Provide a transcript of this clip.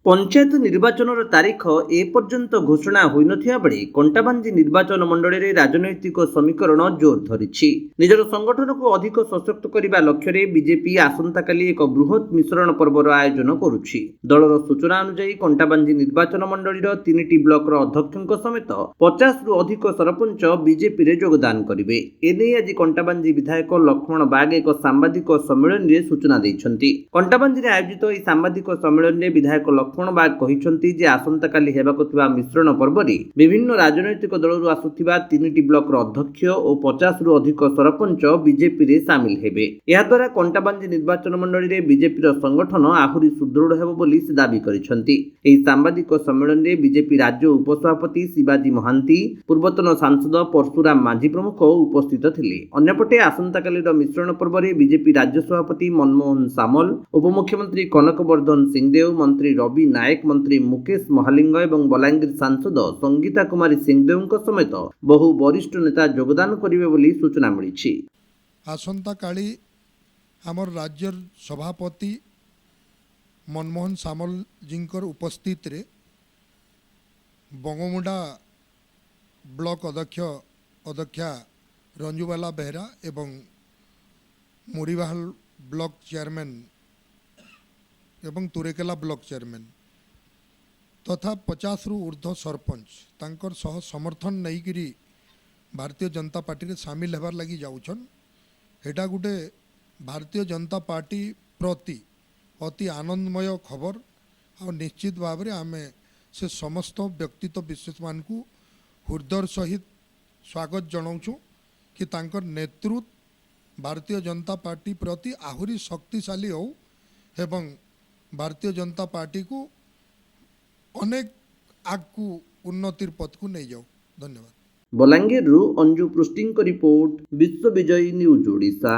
पंचायत निर्वाचन तारीख एपर्यंत घोषणा होइनथिया बेले कंटाबांजी निर्वाचन मंडल में राजनैतिक समीकरण जोर धरी निजर संगठन को अधिक सशक्त करने लक्ष्य बीजेपी आसंताकाली एक बृहत मिश्रण पर्वर आयोजन करुछि। दलर सूचना अनुसार कंटाबांजी निर्वाचन मंडल 3टी ब्लॉक अध्यक्षों समेत 50 रु अधिक सरपंच बीजेपी रे योगदान करेंगे। एने आज कंटाबांजी विधायक लक्ष्मण बाग एक सांबादिक सम्मेलन में सूचना देइछन्ति। कंटाबांजी आयोजित यह सांबादिक सम्मेलन में विधायक लक्ष्मण बाग कहिसंति जे आसंताकाली हेबाकु थिबा मिश्रण पर्व रे विभिन्न राजनैतिक दलरू आसुथिबा 3टी ब्लॉक अध्यक्ष और 50 रु अधिक सरपंच बीजेपी रे शामिल हेबे। या द्वारा कंटाबांजी निर्वाचन मंडल रे बीजेपी रो संगठन आहुरी सुदृढ़ हेबो बोली से दाबी करिसंति। एही सांबादिक सम्मेलन रे बीजेपी राज्य उपसभापति शिवाजी महांती, पूर्वतन सांसद परशुराम माझी प्रमुख उपस्थित थिले। अन्यपटे आसंताकाली मिश्रण पर्व रे बीजेपी राज्य सभापति मनमोहन सामल, उपमुख्यमंत्री कनकवर्धन सिंहदेव, मंत्री रवि नायक, मंत्री मुकेश महालिंग एवं बलांगीर सांसद संगीता कुमारी सिंहदेव समेत बहु वरिष्ठ नेता योगदान करिवे बोली सूचना मिली। आसंता काली आमर राज्य सभापति मनमोहन सामल जींकर उपस्थित रे बंगमुंडा ब्लॉक अध्यक्षा रंजुबाला बेहरा एवं मुरीबाहल ब्लॉक चेयरमैन एवं तुरेकेला ब्लॉक चेयरमैन तथा 50 रु ऊर्ध्व सरपंच तांकर सह समर्थन नहीं करी भारतीय जनता पार्टी रे शामिल हेबार लगी जाउछन। एटा गुटे भारतीय जनता पार्टी प्रति अति आनंदमय खबर और निश्चित भाव में आमे से समस्त व्यक्तित्व विशेष मान को हृदय सहित स्वागत जनाऊँ कि तांकर नेतृत्व भारतीय जनता पार्टी प्रति आहुरी शक्तिशाली हो एवं भारतीय जनता पार्टी को अनेक आगू उन्नतिर पथ को नहीं जाओ। धन्यवाद। बलांगीर अंजु पृष्टि रिपोर्ट, विश्व विजयी न्यूज ओडिशा।